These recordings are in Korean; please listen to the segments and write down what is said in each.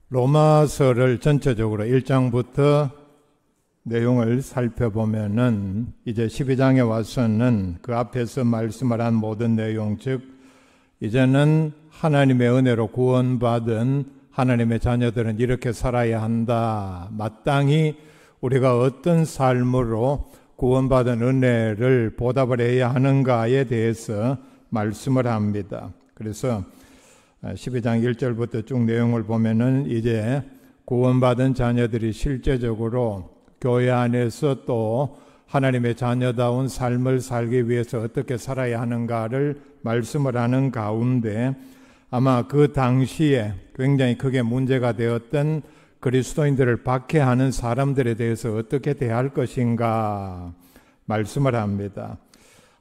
로마서를 전체적으로 1장부터 내용을 살펴보면은 이제 12장에 와서는 그 앞에서 말씀을 한 모든 내용, 즉 이제는 하나님의 은혜로 구원받은 하나님의 자녀들은 이렇게 살아야 한다. 마땅히 우리가 어떤 삶으로 구원받은 은혜를 보답을 해야 하는가에 대해서 말씀을 합니다. 그래서 12장 1절부터 쭉 내용을 보면은 이제 구원받은 자녀들이 실제적으로 교회 안에서 또 하나님의 자녀다운 삶을 살기 위해서 어떻게 살아야 하는가를 말씀을 하는 가운데 아마 그 당시에 굉장히 크게 문제가 되었던 그리스도인들을 박해하는 사람들에 대해서 어떻게 대할 것인가 말씀을 합니다.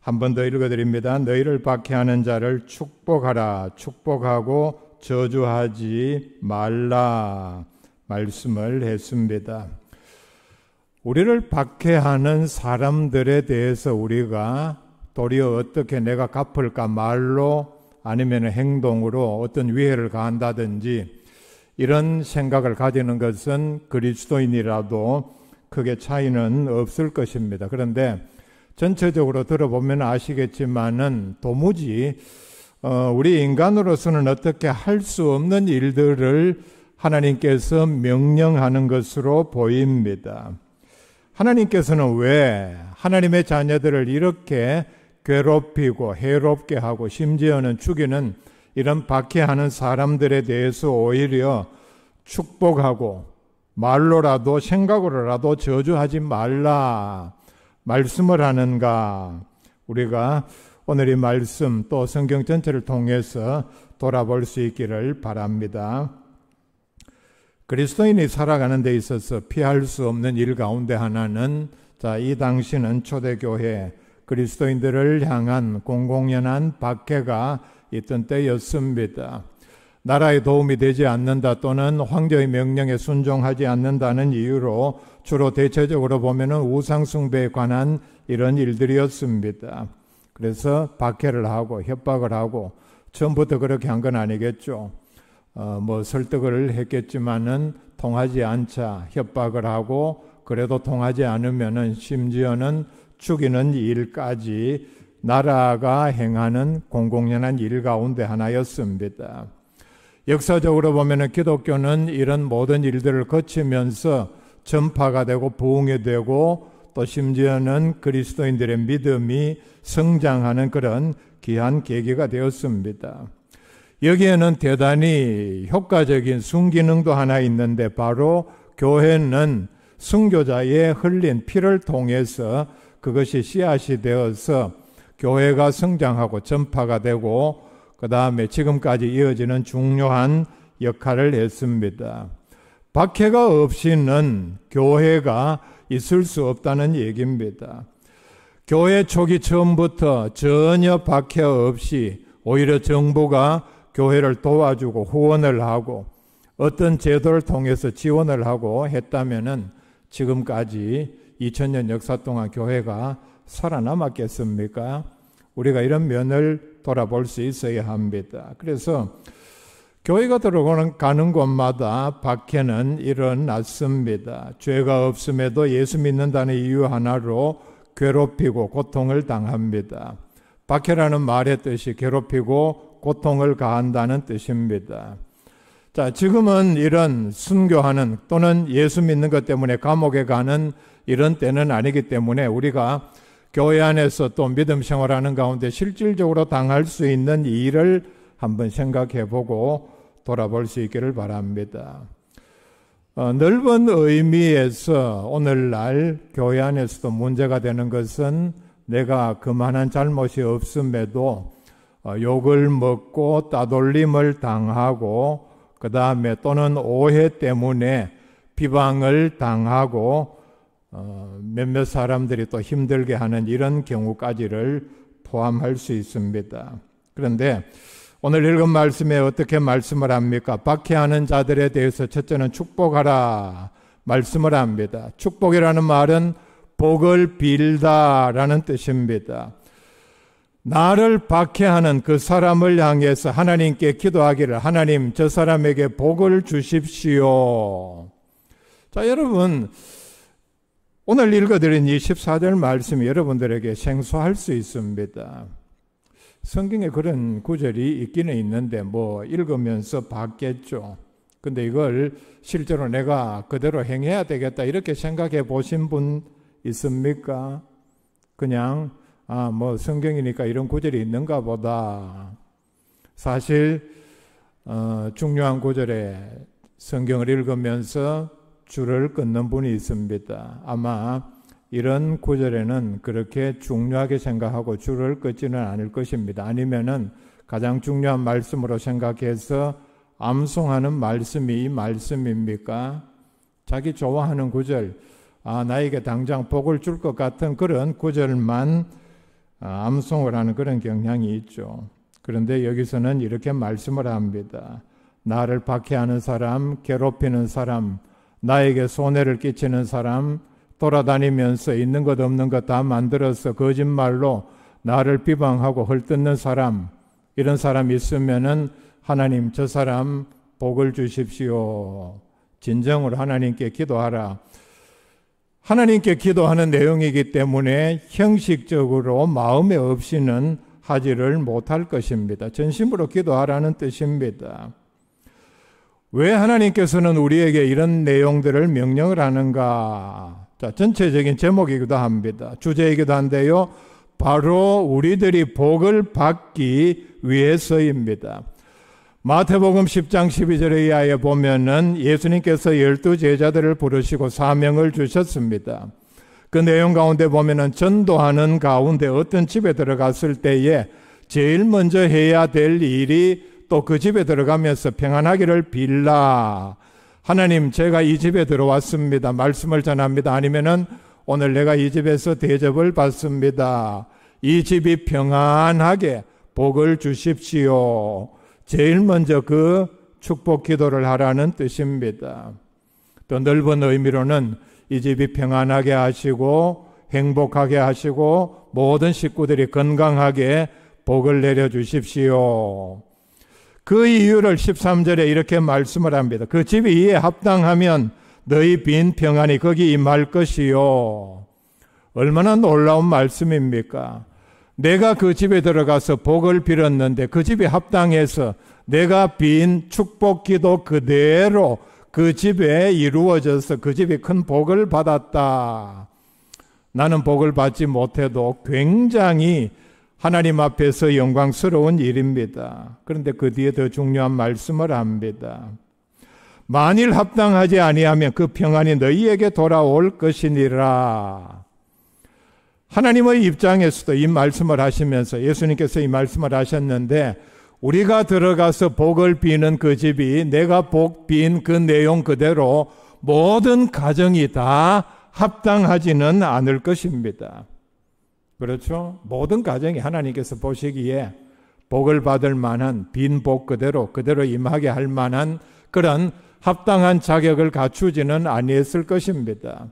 한 번 더 읽어드립니다. 너희를 박해하는 자를 축복하라. 축복하고 저주하지 말라. 말씀을 했습니다. 우리를 박해하는 사람들에 대해서 우리가 도리어 어떻게 내가 갚을까 말로 아니면 행동으로 어떤 위해를 가한다든지 이런 생각을 가지는 것은 그리스도인이라도 크게 차이는 없을 것입니다. 그런데 전체적으로 들어보면 아시겠지만은 도무지 우리 인간으로서는 어떻게 할 수 없는 일들을 하나님께서 명령하는 것으로 보입니다. 하나님께서는 왜 하나님의 자녀들을 이렇게 괴롭히고 해롭게 하고 심지어는 죽이는 이런 박해하는 사람들에 대해서 오히려 축복하고 말로라도 생각으로라도 저주하지 말라 말씀을 하는가? 우리가 오늘 이 말씀 또 성경 전체를 통해서 돌아볼 수 있기를 바랍니다. 그리스도인이 살아가는 데 있어서 피할 수 없는 일 가운데 하나는 이 당시는 초대교회 그리스도인들을 향한 공공연한 박해가 있던 때였습니다. 나라에 도움이 되지 않는다 또는 황제의 명령에 순종하지 않는다는 이유로 주로 대체적으로 보면은 우상숭배에 관한 이런 일들이었습니다. 그래서 박해를 하고 협박을 하고 처음부터 그렇게 한 건 아니겠죠. 설득을 했겠지만은 통하지 않자 협박을 하고 그래도 통하지 않으면은 심지어는 죽이는 일까지 나라가 행하는 공공연한 일 가운데 하나였습니다. 역사적으로 보면은 기독교는 이런 모든 일들을 거치면서 전파가 되고 부흥이 되고 또 심지어는 그리스도인들의 믿음이 성장하는 그런 귀한 계기가 되었습니다. 여기에는 대단히 효과적인 순기능도 하나 있는데 바로 교회는 순교자의 흘린 피를 통해서 그것이 씨앗이 되어서 교회가 성장하고 전파가 되고 그 다음에 지금까지 이어지는 중요한 역할을 했습니다. 박해가 없이는 교회가 있을 수 없다는 얘기입니다. 교회 초기 처음부터 전혀 박해 없이 오히려 정부가 교회를 도와주고 후원을 하고 어떤 제도를 통해서 지원을 하고 했다면은 지금까지 2000년 역사 동안 교회가 살아남았겠습니까? 우리가 이런 면을 돌아볼 수 있어야 합니다. 그래서 교회가 들어가는 곳마다 박해는 일어났습니다. 죄가 없음에도 예수 믿는다는 이유 하나로 괴롭히고 고통을 당합니다. 박해라는 말의 뜻이 괴롭히고 고통을 가한다는 뜻입니다. 자, 지금은 이런 순교하는 또는 예수 믿는 것 때문에 감옥에 가는 이런 때는 아니기 때문에 우리가 교회 안에서 또 믿음 생활하는 가운데 실질적으로 당할 수 있는 일을 한번 생각해보고 돌아볼 수 있기를 바랍니다. 넓은 의미에서 오늘날 교회 안에서도 문제가 되는 것은 내가 그만한 잘못이 없음에도 욕을 먹고 따돌림을 당하고 그 다음에 또는 오해 때문에 비방을 당하고 몇몇 사람들이 또 힘들게 하는 이런 경우까지를 포함할 수 있습니다. 그런데 오늘 읽은 말씀에 어떻게 말씀을 합니까? 박해하는 자들에 대해서 첫째는 축복하라 말씀을 합니다. 축복이라는 말은 복을 빌다라는 뜻입니다. 나를 박해하는 그 사람을 향해서 하나님께 기도하기를 하나님 저 사람에게 복을 주십시오. 자, 여러분 오늘 읽어드린 이 14절 말씀이 여러분들에게 생소할 수 있습니다. 성경에 그런 구절이 있기는 있는데 뭐 읽으면서 봤겠죠. 근데 이걸 실제로 내가 그대로 행해야 되겠다 이렇게 생각해 보신 분 있습니까? 그냥 뭐 성경이니까 이런 구절이 있는가 보다. 사실 중요한 구절에 성경을 읽으면서 줄을 끊는 분이 있습니다. 아마 이런 구절에는 그렇게 중요하게 생각하고 줄을 끊지는 않을 것입니다. 아니면은 가장 중요한 말씀으로 생각해서 암송하는 말씀이 이 말씀입니까? 자기 좋아하는 구절, 나에게 당장 복을 줄 것 같은 그런 구절만 암송을 하는 그런 경향이 있죠. 그런데 여기서는 이렇게 말씀을 합니다. 나를 박해하는 사람, 괴롭히는 사람, 나에게 손해를 끼치는 사람, 돌아다니면서 있는 것 없는 것 다 만들어서 거짓말로 나를 비방하고 헐뜯는 사람, 이런 사람 있으면은 하나님 저 사람 복을 주십시오. 진정으로 하나님께 기도하라. 하나님께 기도하는 내용이기 때문에 형식적으로 마음에 없이는 하지를 못할 것입니다. 전심으로 기도하라는 뜻입니다. 왜 하나님께서는 우리에게 이런 내용들을 명령을 하는가? 자, 전체적인 제목이기도 합니다. 주제이기도 한데요. 바로 우리들이 복을 받기 위해서입니다. 마태복음 10장 12절에 의하여 보면은 예수님께서 12제자들을 부르시고 사명을 주셨습니다. 그 내용 가운데 보면은 전도하는 가운데 어떤 집에 들어갔을 때에 제일 먼저 해야 될 일이 또 그 집에 들어가면서 평안하기를 빌라. 하나님 제가 이 집에 들어왔습니다. 말씀을 전합니다. 아니면은 오늘 내가 이 집에서 대접을 받습니다. 이 집이 평안하게 복을 주십시오. 제일 먼저 그 축복 기도를 하라는 뜻입니다. 또 넓은 의미로는 이 집이 평안하게 하시고 행복하게 하시고 모든 식구들이 건강하게 복을 내려주십시오. 그 이유를 13절에 이렇게 말씀을 합니다. 그 집이 이에 합당하면 너희 빈 평안이 거기 임할 것이요. 얼마나 놀라운 말씀입니까? 내가 그 집에 들어가서 복을 빌었는데 그 집이 합당해서 내가 빈 축복 기도 그대로 그 집에 이루어져서 그 집이 큰 복을 받았다. 나는 복을 받지 못해도 굉장히 하나님 앞에서 영광스러운 일입니다. 그런데 그 뒤에 더 중요한 말씀을 합니다. 만일 합당하지 아니하면 그 평안이 너희에게 돌아올 것이니라. 하나님의 입장에서도 이 말씀을 하시면서 예수님께서 이 말씀을 하셨는데 우리가 들어가서 복을 비는 그 집이 내가 복 빈 그 내용 그대로 모든 가정이 다 합당하지는 않을 것입니다. 그렇죠? 모든 가정이 하나님께서 보시기에 복을 받을 만한 빈 복 그대로 임하게 할 만한 그런 합당한 자격을 갖추지는 아니했을 것입니다.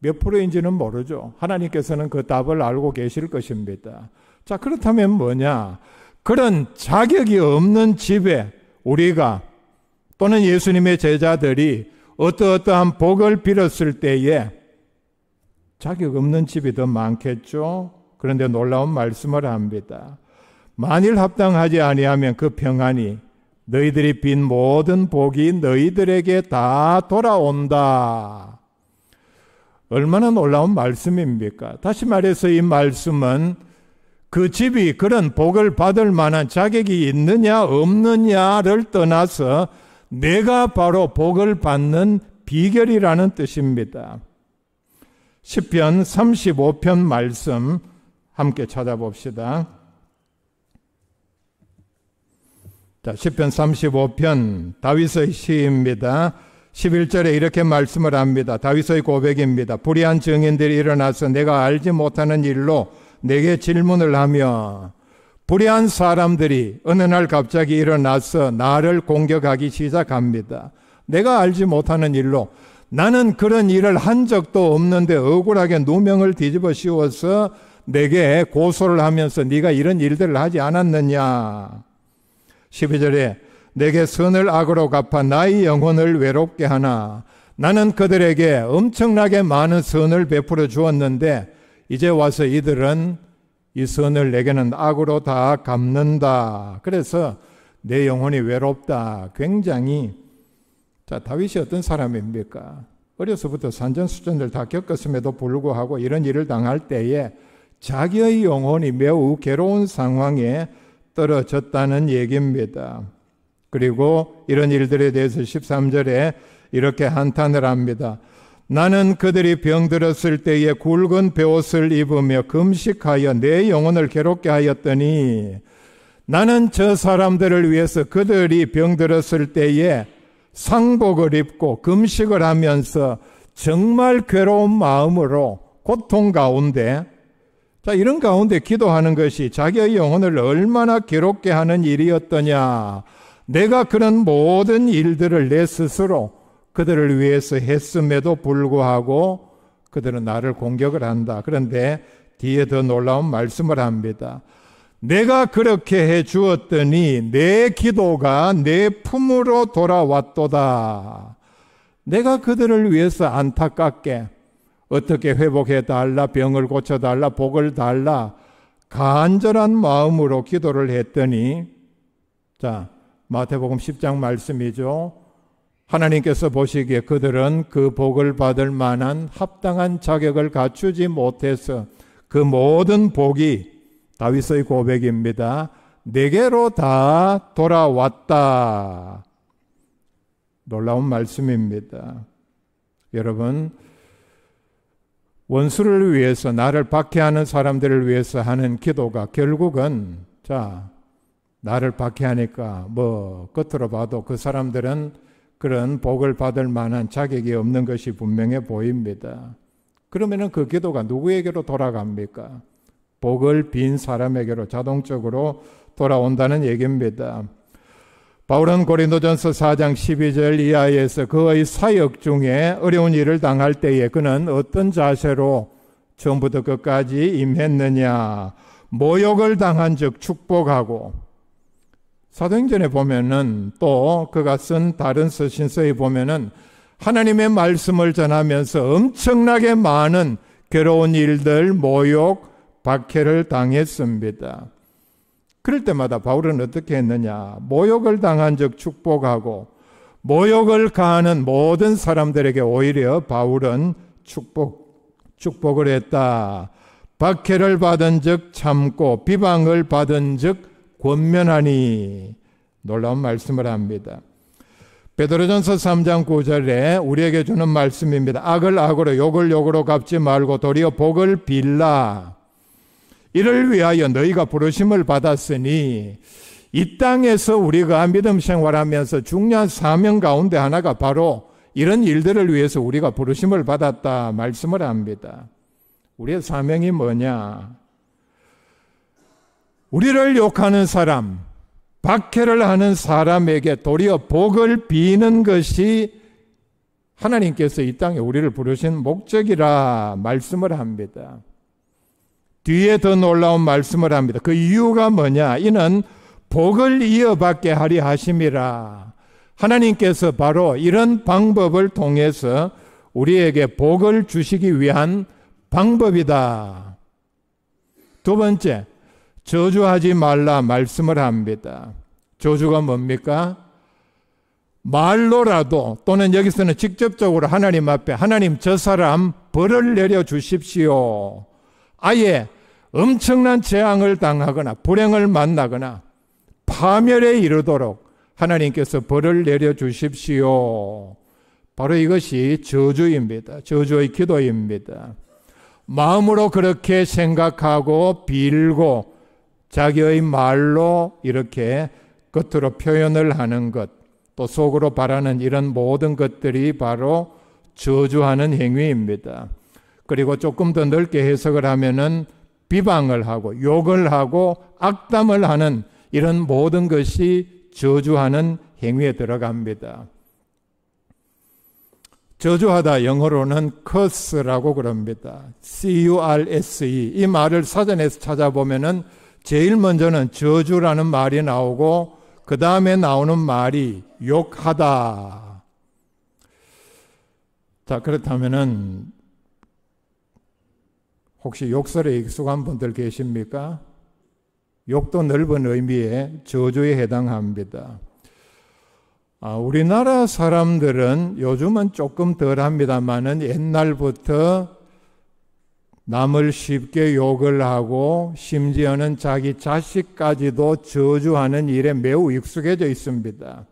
몇 프로인지는 모르죠. 하나님께서는 그 답을 알고 계실 것입니다. 자, 그렇다면 뭐냐? 그런 자격이 없는 집에 우리가 또는 예수님의 제자들이 어떠한 복을 빌었을 때에 자격 없는 집이 더 많겠죠. 그런데 놀라운 말씀을 합니다. 만일 합당하지 아니하면 그 평안이 너희들이 빈 모든 복이 너희들에게 다 돌아온다. 얼마나 놀라운 말씀입니까? 다시 말해서 이 말씀은 그 집이 그런 복을 받을 만한 자격이 있느냐 없느냐를 떠나서 내가 바로 복을 받는 비결이라는 뜻입니다. 시편 35편 말씀 함께 찾아봅시다. 자, 시편 35편 다윗의 시입니다. 11절에 이렇게 말씀을 합니다. 다윗의 고백입니다. 불의한 증인들이 일어나서 내가 알지 못하는 일로 내게 질문을 하며 불의한 사람들이 어느 날 갑자기 일어나서 나를 공격하기 시작합니다. 내가 알지 못하는 일로 나는 그런 일을 한 적도 없는데 억울하게 누명을 뒤집어 씌워서 내게 고소를 하면서 네가 이런 일들을 하지 않았느냐. 12절에 내게 선을 악으로 갚아 나의 영혼을 외롭게 하나. 나는 그들에게 엄청나게 많은 선을 베풀어 주었는데 이제 와서 이들은 이 선을 내게는 악으로 다 갚는다. 그래서 내 영혼이 외롭다. 굉장히. 자, 다윗이 어떤 사람입니까? 어려서부터 산전수전을 다 겪었음에도 불구하고 이런 일을 당할 때에 자기의 영혼이 매우 괴로운 상황에 떨어졌다는 얘기입니다. 그리고 이런 일들에 대해서 13절에 이렇게 한탄을 합니다. 나는 그들이 병들었을 때에 굵은 베옷을 입으며 금식하여 내 영혼을 괴롭게 하였더니 나는 저 사람들을 위해서 그들이 병들었을 때에 상복을 입고 금식을 하면서 정말 괴로운 마음으로 고통 가운데, 자, 이런 가운데 기도하는 것이 자기의 영혼을 얼마나 괴롭게 하는 일이었더냐. 내가 그런 모든 일들을 내 스스로 그들을 위해서 했음에도 불구하고 그들은 나를 공격을 한다. 그런데 뒤에 더 놀라운 말씀을 합니다. 내가 그렇게 해 주었더니 내 기도가 내 품으로 돌아왔도다. 내가 그들을 위해서 안타깝게 어떻게 회복해 달라, 병을 고쳐 달라, 복을 달라 간절한 마음으로 기도를 했더니, 자, 마태복음 10장 말씀이죠. 하나님께서 보시기에 그들은 그 복을 받을 만한 합당한 자격을 갖추지 못해서 그 모든 복이, 다윗의 고백입니다, 내게로 다 돌아왔다. 놀라운 말씀입니다. 여러분, 원수를 위해서, 나를 박해하는 사람들을 위해서 하는 기도가 결국은, 자, 나를 박해하니까 겉으로 봐도 그 사람들은 그런 복을 받을 만한 자격이 없는 것이 분명해 보입니다. 그러면은 그 기도가 누구에게로 돌아갑니까? 복을 빈 사람에게로 자동적으로 돌아온다는 얘기입니다. 바울은 고린도전서 4장 12절 이하에서 그의 사역 중에 어려운 일을 당할 때에 그는 어떤 자세로 처음부터 끝까지 임했느냐. 모욕을 당한 즉 축복하고, 사도행전에 보면은 또 그가 쓴 다른 서신서에 보면은 하나님의 말씀을 전하면서 엄청나게 많은 괴로운 일들, 모욕, 박해를 당했습니다. 그럴 때마다 바울은 어떻게 했느냐? 모욕을 당한 즉 축복하고, 모욕을 가하는 모든 사람들에게 오히려 바울은 축복을 했다. 박해를 받은 즉 참고, 비방을 받은 즉 권면하니. 놀라운 말씀을 합니다. 베드로전서 3장 9절에 우리에게 주는 말씀입니다. 악을 악으로 욕을 욕으로 갚지 말고 도리어 복을 빌라. 이를 위하여 너희가 부르심을 받았으니, 이 땅에서 우리가 믿음 생활하면서 중요한 사명 가운데 하나가 바로 이런 일들을 위해서 우리가 부르심을 받았다 말씀을 합니다. 우리의 사명이 뭐냐? 우리를 욕하는 사람, 박해를 하는 사람에게 도리어 복을 비는 것이 하나님께서 이 땅에 우리를 부르신 목적이라 말씀을 합니다. 뒤에 더 놀라운 말씀을 합니다. 그 이유가 뭐냐? 이는 복을 이어받게 하려 하심이라. 하나님께서 바로 이런 방법을 통해서 우리에게 복을 주시기 위한 방법이다. 두 번째, 저주하지 말라 말씀을 합니다. 저주가 뭡니까? 말로라도, 또는 여기서는 직접적으로 하나님 앞에, 하나님 저 사람 벌을 내려 주십시오. 아예 엄청난 재앙을 당하거나 불행을 만나거나 파멸에 이르도록 하나님께서 벌을 내려 주십시오. 바로 이것이 저주입니다. 저주의 기도입니다. 마음으로 그렇게 생각하고 빌고 자기의 말로 이렇게 겉으로 표현을 하는 것, 또 속으로 바라는 이런 모든 것들이 바로 저주하는 행위입니다. 그리고 조금 더 넓게 해석을 하면은 비방을 하고 욕을 하고 악담을 하는 이런 모든 것이 저주하는 행위에 들어갑니다. 저주하다 영어로는 curse라고 그럽니다. C-U-R-S-E. 이 말을 사전에서 찾아보면은 제일 먼저는 저주라는 말이 나오고 그 다음에 나오는 말이 욕하다. 자, 그렇다면은 혹시 욕설에 익숙한 분들 계십니까? 욕도 넓은 의미의 저주에 해당합니다. 우리나라 사람들은 요즘은 조금 덜 합니다만은 옛날부터 남을 쉽게 욕을 하고 심지어는 자기 자식까지도 저주하는 일에 매우 익숙해져 있습니다.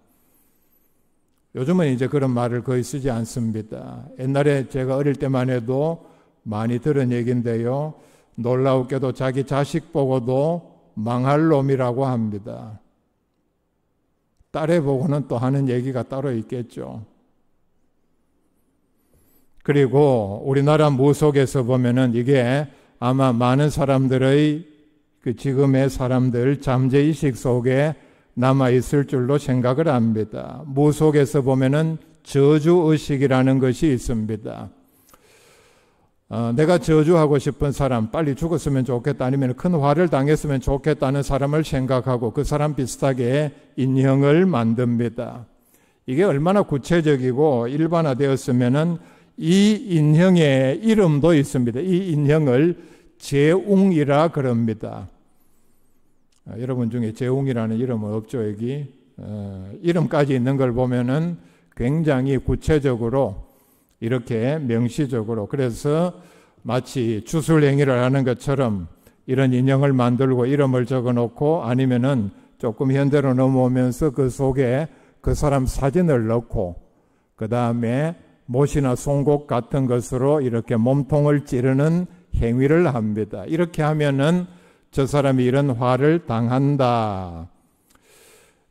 요즘은 이제 그런 말을 거의 쓰지 않습니다. 옛날에 제가 어릴 때만 해도 많이 들은 얘기인데요. 놀라웠게도 자기 자식 보고도 망할 놈이라고 합니다. 딸애 보고는 또 하는 얘기가 따로 있겠죠. 그리고 우리나라 무속에서 보면은 이게 아마 많은 사람들의 지금의 사람들 잠재의식 속에 남아있을 줄로 생각을 합니다. 무속에서 보면은 저주의식이라는 것이 있습니다. 내가 저주하고 싶은 사람, 빨리 죽었으면 좋겠다, 아니면 큰 화를 당했으면 좋겠다는 사람을 생각하고 그 사람 비슷하게 인형을 만듭니다. 이게 얼마나 구체적이고 일반화되었으면은 이 인형의 이름도 있습니다. 이 인형을 재웅이라 그럽니다. 여러분 중에 재웅이라는 이름은 없죠, 여기? 이름까지 있는 걸 보면은 굉장히 구체적으로 이렇게 명시적으로, 그래서 마치 주술행위를 하는 것처럼 이런 인형을 만들고 이름을 적어 놓고 아니면은 조금 현대로 넘어오면서 그 속에 그 사람 사진을 넣고 그 다음에 못이나 송곳 같은 것으로 이렇게 몸통을 찌르는 행위를 합니다. 이렇게 하면은 저 사람이 이런 화를 당한다.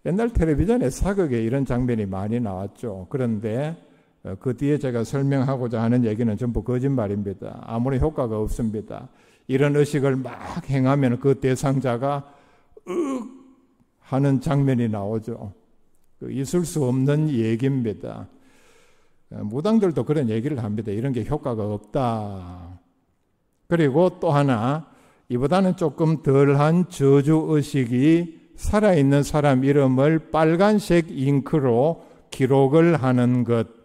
옛날 텔레비전에 사극에 이런 장면이 많이 나왔죠. 그런데 그 뒤에 제가 설명하고자 하는 얘기는 전부 거짓말입니다. 아무런 효과가 없습니다. 이런 의식을 막 행하면 그 대상자가 하는 장면이 나오죠. 있을 수 없는 얘기입니다. 무당들도 그런 얘기를 합니다. 이런 게 효과가 없다. 그리고 또 하나, 이보다는 조금 덜한 저주의식이 살아있는 사람 이름을 빨간색 잉크로 기록을 하는 것.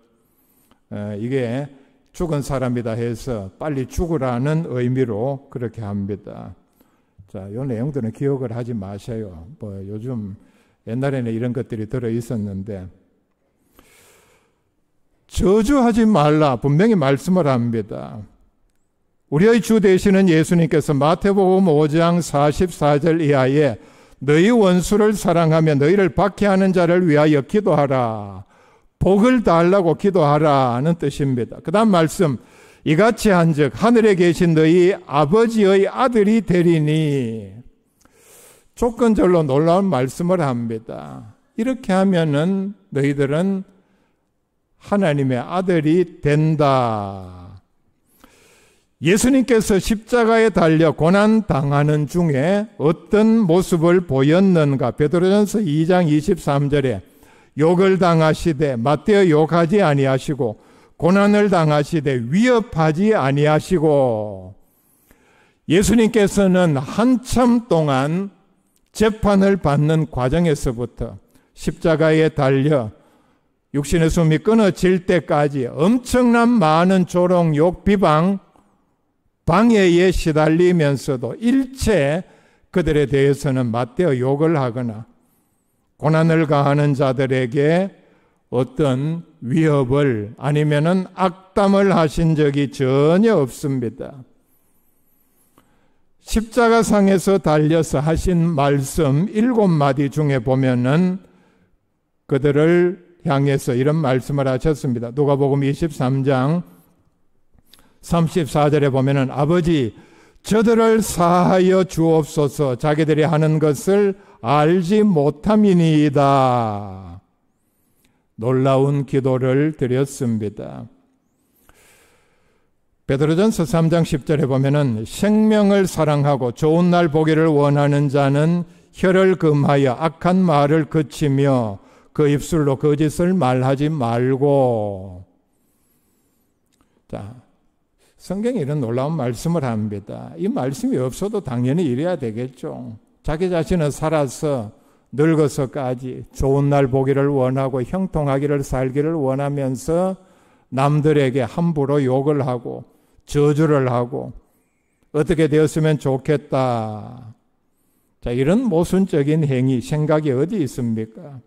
이게 죽은 사람이다 해서 빨리 죽으라는 의미로 그렇게 합니다. 자, 이 내용들은 기억을 하지 마세요. 요즘 옛날에는 이런 것들이 들어 있었는데, 저주하지 말라 분명히 말씀을 합니다. 우리의 주 되시는 예수님께서 마태복음 5장 44절 이하에 너희 원수를 사랑하며 너희를 박해하는 자를 위하여 기도하라. 복을 달라고 기도하라는 뜻입니다. 그 다음 말씀, 이같이 한즉 하늘에 계신 너희 아버지의 아들이 되리니. 조건절로 놀라운 말씀을 합니다. 이렇게 하면은 너희들은 하나님의 아들이 된다. 예수님께서 십자가에 달려 고난 당하는 중에 어떤 모습을 보였는가? 베드로전서 2장 23절에 욕을 당하시되 맞대어 욕하지 아니하시고 고난을 당하시되 위협하지 아니하시고. 예수님께서는 한참 동안 재판을 받는 과정에서부터 십자가에 달려 육신의 숨이 끊어질 때까지 엄청난 많은 조롱, 욕, 비방, 방해에 시달리면서도 일체 그들에 대해서는 맞대어 욕을 하거나 고난을 가하는 자들에게 어떤 위협을 아니면은 악담을 하신 적이 전혀 없습니다. 십자가상에서 달려서 하신 말씀 7마디 중에 보면은 그들을 향해서 이런 말씀을 하셨습니다. 누가복음 23장 34절에 보면은 아버지 저들을 사하여 주옵소서 자기들이 하는 것을 알지 못함이니이다. 놀라운 기도를 드렸습니다. 베드로전서 3장 10절에 보면은 생명을 사랑하고 좋은 날 보기를 원하는 자는 혀를 금하여 악한 말을 그치며 그 입술로 거짓을 말하지 말고. 자, 성경에 이런 놀라운 말씀을 합니다. 이 말씀이 없어도 당연히 이래야 되겠죠. 자기 자신은 살아서 늙어서까지 좋은 날 보기를 원하고 형통하기를 살기를 원하면서 남들에게 함부로 욕을 하고 저주를 하고 어떻게 되었으면 좋겠다. 자, 이런 모순적인 행위, 생각이 어디 있습니까?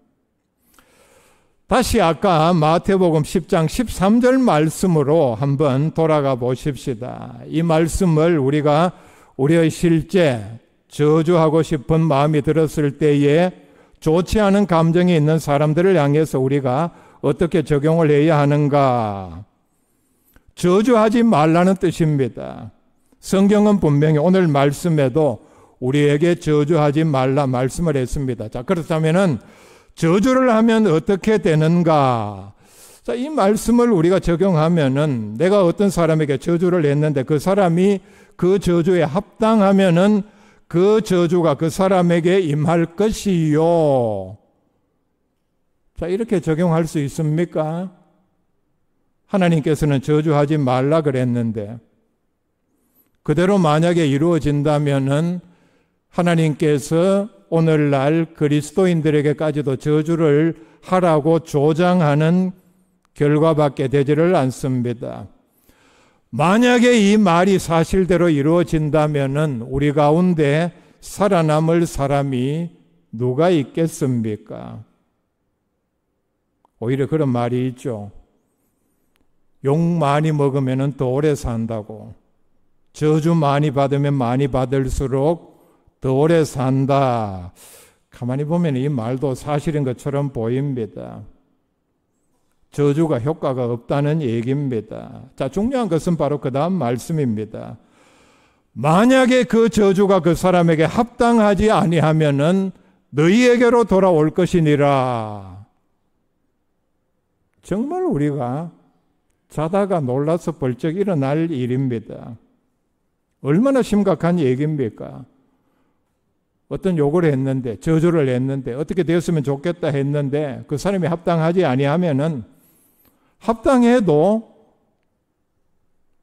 다시 아까 마태복음 10장 13절 말씀으로 한번 돌아가 보십시다. 이 말씀을 우리가 우리의 실제 저주하고 싶은 마음이 들었을 때에 좋지 않은 감정이 있는 사람들을 향해서 우리가 어떻게 적용을 해야 하는가? 저주하지 말라는 뜻입니다. 성경은 분명히 오늘 말씀에도 우리에게 저주하지 말라 말씀을 했습니다. 자, 그렇다면은 저주를 하면 어떻게 되는가? 자, 이 말씀을 우리가 적용하면은 내가 어떤 사람에게 저주를 했는데 그 사람이 그 저주에 합당하면은 그 저주가 그 사람에게 임할 것이요. 자, 이렇게 적용할 수 있습니까? 하나님께서는 저주하지 말라 그랬는데 그대로 만약에 이루어진다면은 하나님께서 오늘날 그리스도인들에게까지도 저주를 하라고 조장하는 결과밖에 되지를 않습니다. 만약에 이 말이 사실대로 이루어진다면은 우리 가운데 살아남을 사람이 누가 있겠습니까? 오히려 그런 말이 있죠. 욕 많이 먹으면 더 오래 산다고. 저주 많이 받으면 많이 받을수록 더 오래 산다. 가만히 보면 이 말도 사실인 것처럼 보입니다. 저주가 효과가 없다는 얘기입니다. 자, 중요한 것은 바로 그 다음 말씀입니다. 만약에 그 저주가 그 사람에게 합당하지 아니하면은 너희에게로 돌아올 것이니라. 정말 우리가 자다가 놀라서 벌쩍 일어날 일입니다. 얼마나 심각한 얘기입니까? 어떤 욕을 했는데, 저주를 했는데, 어떻게 되었으면 좋겠다 했는데 그 사람이 합당하지 아니하면은 합당해도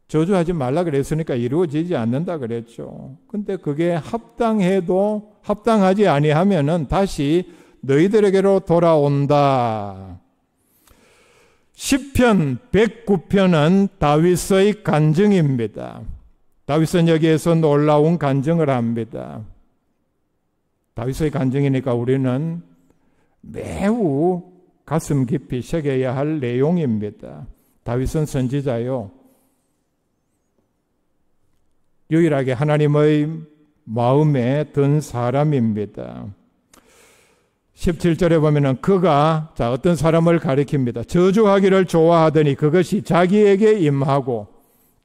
저주하지 말라 그랬으니까 이루어지지 않는다 그랬죠. 근데 그게 합당해도 합당하지 아니하면은 다시 너희들에게로 돌아온다. 시편 109편은 다윗의 간증입니다. 다윗은 여기에서 놀라운 간증을 합니다. 다윗의 간증이니까 우리는 매우 가슴 깊이 새겨야 할 내용입니다. 다윗은 선지자요. 유일하게 하나님의 마음에 든 사람입니다. 17절에 보면은 그가 어떤 사람을 가리킵니다. 저주하기를 좋아하더니 그것이 자기에게 임하고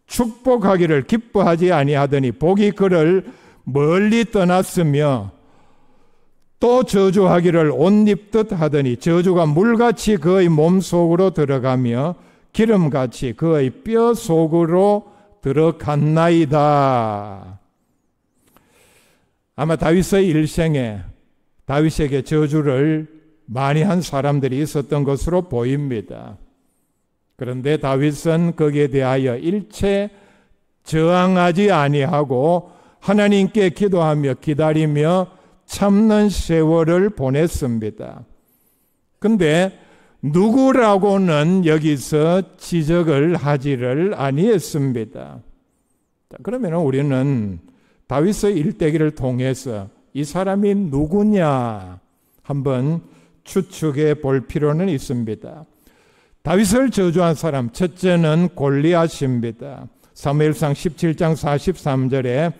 축복하기를 기뻐하지 아니하더니 복이 그를 멀리 떠났으며 또 저주하기를 옷 입듯 하더니 저주가 물같이 그의 몸속으로 들어가며 기름같이 그의 뼈 속으로 들어갔나이다. 아마 다윗의 일생에 다윗에게 저주를 많이 한 사람들이 있었던 것으로 보입니다. 그런데 다윗은 거기에 대하여 일체 저항하지 아니하고 하나님께 기도하며 기다리며 참는 세월을 보냈습니다. 근데 누구라고는 여기서 지적을 하지를 아니했습니다. 그러면 우리는 다윗의 일대기를 통해서 이 사람이 누구냐 한번 추측해 볼 필요는 있습니다. 다윗을 저주한 사람 첫째는 골리앗입니다. 사무엘상 17장 43절에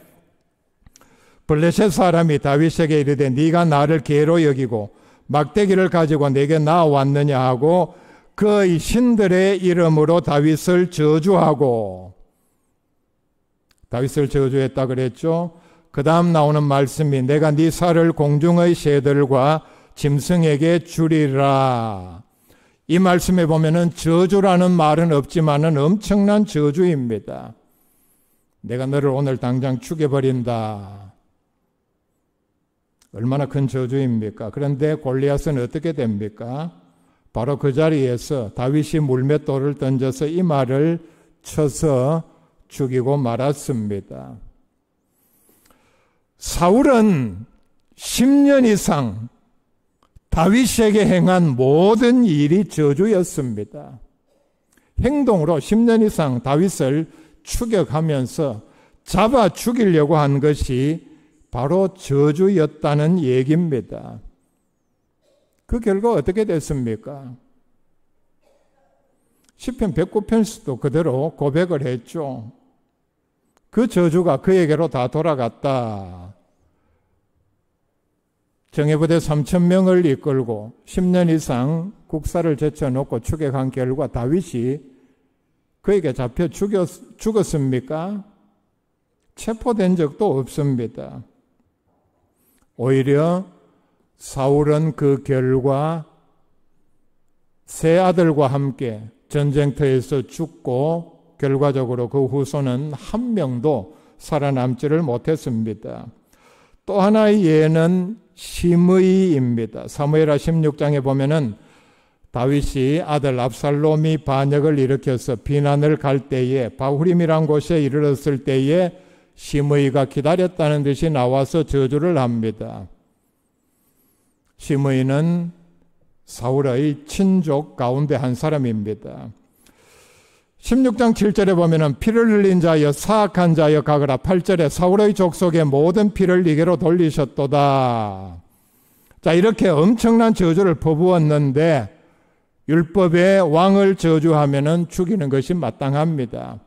블레셋 사람이 다윗에게 이르되 네가 나를 개로 여기고 막대기를 가지고 내게 나왔느냐 하고 그의 신들의 이름으로 다윗을 저주하고 다윗을 저주했다 그랬죠. 그 다음 나오는 말씀이 내가 네 살을 공중의 새들과 짐승에게 주리라. 이 말씀에 보면은 저주라는 말은 없지만은 엄청난 저주입니다. 내가 너를 오늘 당장 죽여버린다. 얼마나 큰 저주입니까? 그런데 골리앗은 어떻게 됩니까? 바로 그 자리에서 다윗이 물맷돌을 던져서 이 말을 쳐서 죽이고 말았습니다. 사울은 10년 이상 다윗에게 행한 모든 일이 저주였습니다. 행동으로 10년 이상 다윗을 추격하면서 잡아 죽이려고 한 것이 바로 저주였다는 얘기입니다. 그 결과 어떻게 됐습니까? 시편 109편에서도 그대로 고백을 했죠. 그 저주가 그에게로 다 돌아갔다. 정예부대 3,000명을 이끌고 10년 이상 국사를 제쳐놓고 추격한 결과 다윗이 그에게 잡혀 죽었습니까? 체포된 적도 없습니다. 오히려 사울은 그 결과 세 아들과 함께 전쟁터에서 죽고 결과적으로 그 후손은 한 명도 살아남지를 못했습니다. 또 하나의 예는 시므이입니다. 사무엘하 16장에 보면은 다윗이 아들 압살롬이 반역을 일으켜서 비난을 갈 때에 바후림이란 곳에 이르렀을 때에 시므이가 기다렸다는 듯이 나와서 저주를 합니다. 시므이는 사울의 친족 가운데 한 사람입니다. 16장 7절에 보면은 피를 흘린 자여 사악한 자여 가거라. 8절에 사울의 족속의 모든 피를 니게로 돌리셨도다. 자, 이렇게 엄청난 저주를 퍼부었는데 율법의 왕을 저주하면은 죽이는 것이 마땅합니다.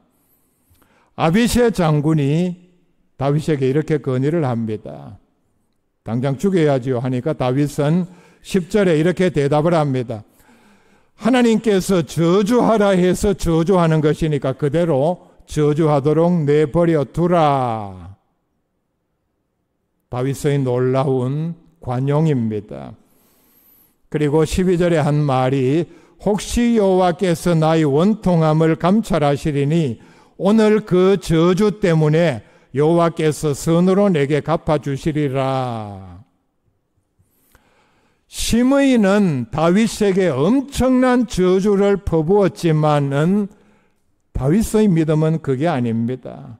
아비새 장군이 다윗에게 이렇게 건의를 합니다. 당장 죽여야지요 하니까 다윗은 10절에 이렇게 대답을 합니다. 하나님께서 저주하라 해서 저주하는 것이니까 그대로 저주하도록 내버려 두라. 다윗의 놀라운 관용입니다. 그리고 12절에 한 말이 혹시 여호와께서 나의 원통함을 감찰하시리니 오늘 그 저주 때문에 여호와께서 선으로 내게 갚아주시리라. 시므이는 다윗에게 엄청난 저주를 퍼부었지만은 다윗의 믿음은 그게 아닙니다.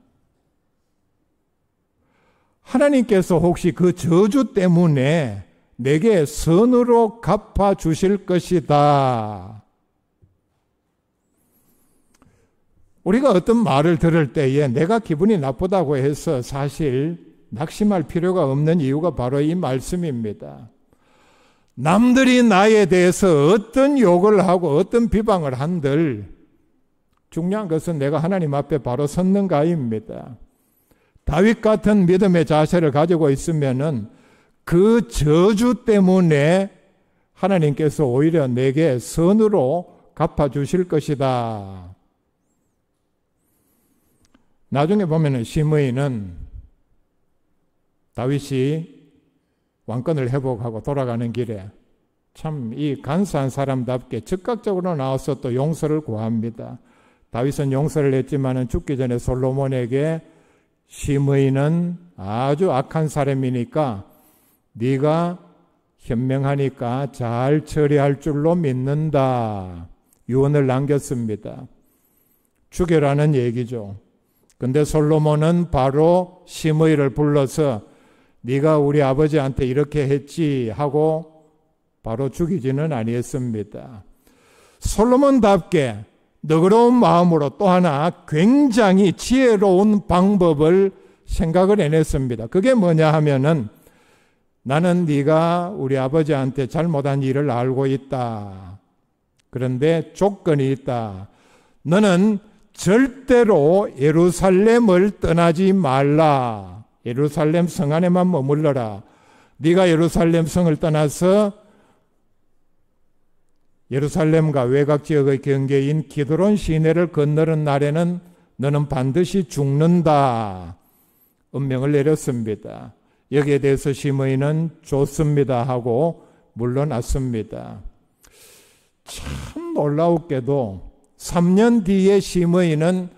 하나님께서 혹시 그 저주 때문에 내게 선으로 갚아주실 것이다. 우리가 어떤 말을 들을 때에 내가 기분이 나쁘다고 해서 사실 낙심할 필요가 없는 이유가 바로 이 말씀입니다. 남들이 나에 대해서 어떤 욕을 하고 어떤 비방을 한들 중요한 것은 내가 하나님 앞에 바로 섰는가입니다. 다윗 같은 믿음의 자세를 가지고 있으면은 그 저주 때문에 하나님께서 오히려 내게 선으로 갚아주실 것이다. 나중에 보면은 시므이는 다윗이 왕권을 회복하고 돌아가는 길에 참 이 간사한 사람답게 즉각적으로 나와서 또 용서를 구합니다. 다윗은 용서를 했지만은 죽기 전에 솔로몬에게 시므이는 아주 악한 사람이니까 네가 현명하니까 잘 처리할 줄로 믿는다. 유언을 남겼습니다. 죽여라는 얘기죠. 근데 솔로몬은 바로 시므이를 불러서 네가 우리 아버지한테 이렇게 했지 하고 바로 죽이지는 아니했습니다. 솔로몬답게 너그러운 마음으로 또 하나 굉장히 지혜로운 방법을 생각을 해냈습니다. 그게 뭐냐 하면은 나는 네가 우리 아버지한테 잘못한 일을 알고 있다. 그런데 조건이 있다. 너는 절대로 예루살렘을 떠나지 말라. 예루살렘 성 안에만 머물러라. 네가 예루살렘 성을 떠나서 예루살렘과 외곽 지역의 경계인 기드론 시내를 건너는 날에는 너는 반드시 죽는다. 은명을 내렸습니다. 여기에 대해서 시므이는 좋습니다 하고 물러났습니다. 참 놀라웠게도 3년 뒤에 시므이는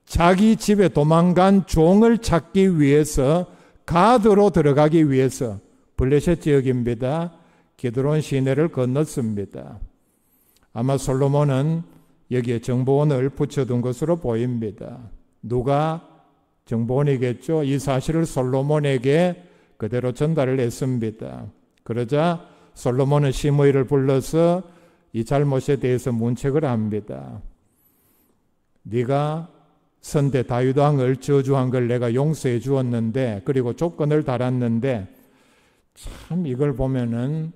자기 집에 도망간 종을 찾기 위해서 가드로 들어가기 위해서 블레셋 지역입니다. 기드론 시내를 건넜습니다. 아마 솔로몬은 여기에 정보원을 붙여둔 것으로 보입니다. 누가? 정보원이겠죠. 이 사실을 솔로몬에게 그대로 전달을 했습니다. 그러자 솔로몬은 시므이를 불러서 이 잘못에 대해서 문책을 합니다. 네가 선대 다윗 왕을 저주한 걸 내가 용서해 주었는데, 그리고 조건을 달았는데, 참 이걸 보면은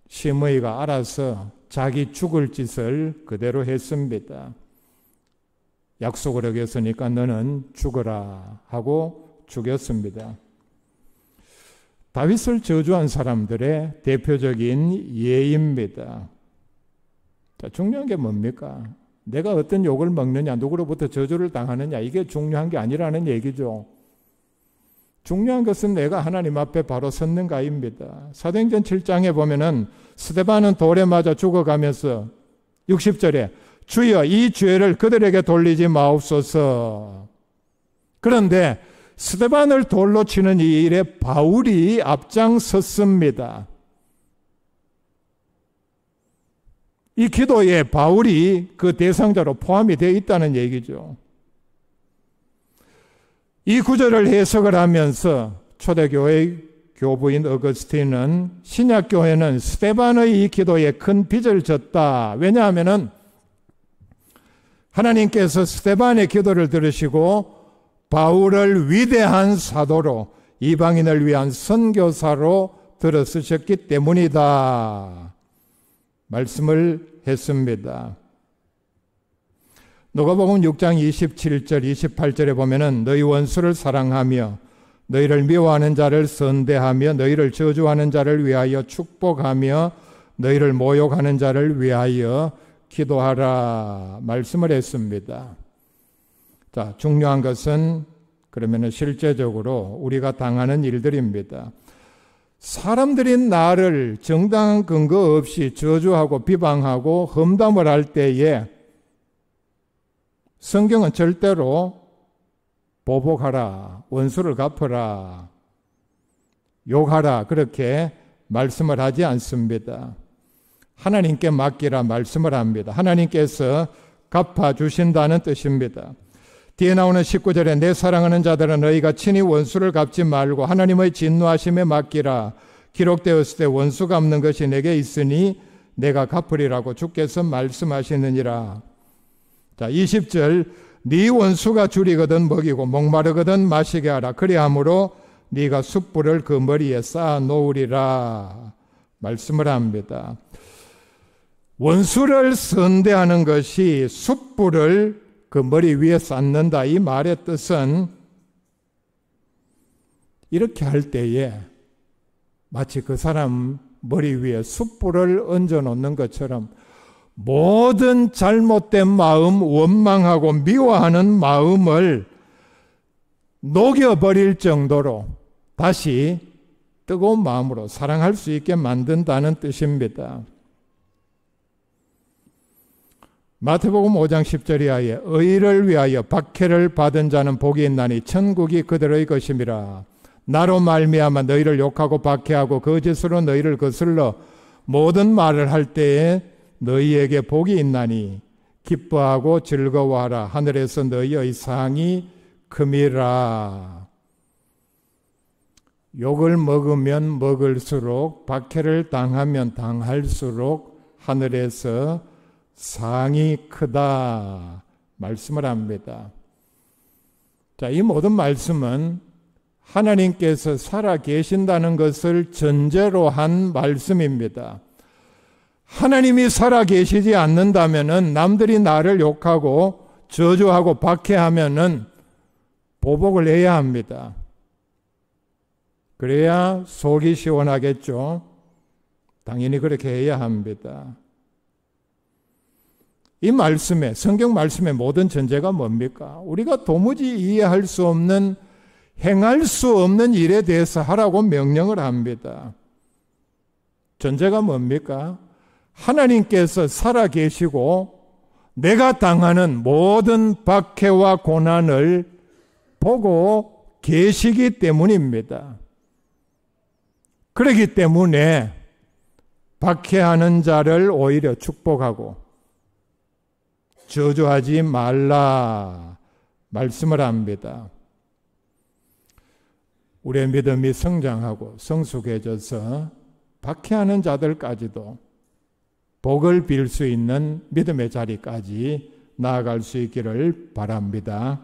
시므이가 알아서 자기 죽을 짓을 그대로 했습니다. 약속을 어겼으니까 너는 죽어라 하고 죽였습니다. 다윗을 저주한 사람들의 대표적인 예입니다. 자, 중요한 게 뭡니까? 내가 어떤 욕을 먹느냐, 누구로부터 저주를 당하느냐, 이게 중요한 게 아니라는 얘기죠. 중요한 것은 내가 하나님 앞에 바로 섰는가입니다. 사도행전 7장에 보면은 스데반은 돌에 맞아 죽어가면서 60절에 주여 이 죄를 그들에게 돌리지 마옵소서. 그런데 스데반을 돌로 치는 이 일에 바울이 앞장섰습니다. 이 기도에 바울이 그 대상자로 포함이 되어 있다는 얘기죠. 이 구절을 해석을 하면서 초대교회 교부인 어거스틴은 신약교회는 스데반의 이 기도에 큰 빚을 졌다. 왜냐하면은 하나님께서 스데반의 기도를 들으시고 바울을 위대한 사도로, 이방인을 위한 선교사로 들어쓰셨기 때문이다 말씀을 했습니다. 누가복음 6장 27절 28절에 보면은 너희 원수를 사랑하며 너희를 미워하는 자를 선대하며 너희를 저주하는 자를 위하여 축복하며 너희를 모욕하는 자를 위하여 기도하라 말씀을 했습니다. 자, 중요한 것은 그러면은 실제적으로 우리가 당하는 일들입니다. 사람들이 나를 정당한 근거 없이 저주하고 비방하고 험담을 할 때에 성경은 절대로 보복하라, 원수를 갚아라, 욕하라 그렇게 말씀을 하지 않습니다. 하나님께 맡기라 말씀을 합니다. 하나님께서 갚아주신다는 뜻입니다. 뒤에 나오는 19절에 내 사랑하는 자들은 너희가 친히 원수를 갚지 말고 하나님의 진노하심에 맡기라. 기록되었을 때 원수 갚는 것이 내게 있으니 내가 갚으리라고 주께서 말씀하시느니라. 자, 20절 네 원수가 줄이거든 먹이고 목마르거든 마시게 하라. 그리함으로 네가 숯불을 그 머리에 쌓아 놓으리라 말씀을 합니다. 원수를 선대하는 것이 숯불을 그 머리 위에 쌓는다. 이 말의 뜻은 이렇게 할 때에 마치 그 사람 머리 위에 숯불을 얹어 놓는 것처럼 모든 잘못된 마음, 원망하고 미워하는 마음을 녹여버릴 정도로 다시 뜨거운 마음으로 사랑할 수 있게 만든다는 뜻입니다. 마태복음 5장 10절 이하에 의를 위하여 박해를 받은 자는 복이 있나니 천국이 그들의 것임이라. 나로 말미암아 너희를 욕하고 박해하고 거짓으로 너희를 거슬러 모든 말을 할 때에 너희에게 복이 있나니 기뻐하고 즐거워하라. 하늘에서 너희의 상이 큼이라. 욕을 먹으면 먹을수록, 박해를 당하면 당할수록 하늘에서 상이 크다 말씀을 합니다. 자, 이 모든 말씀은 하나님께서 살아 계신다는 것을 전제로 한 말씀입니다. 하나님이 살아 계시지 않는다면은 남들이 나를 욕하고 저주하고 박해하면은 보복을 해야 합니다. 그래야 속이 시원하겠죠. 당연히 그렇게 해야 합니다. 이 말씀에, 성경 말씀의 모든 전제가 뭡니까? 우리가 도무지 이해할 수 없는, 행할 수 없는 일에 대해서 하라고 명령을 합니다. 전제가 뭡니까? 하나님께서 살아계시고 내가 당하는 모든 박해와 고난을 보고 계시기 때문입니다. 그렇기 때문에 박해하는 자를 오히려 축복하고 저주하지 말라 말씀을 합니다. 우리의 믿음이 성장하고 성숙해져서 박해하는 자들까지도 복을 빌 수 있는 믿음의 자리까지 나아갈 수 있기를 바랍니다.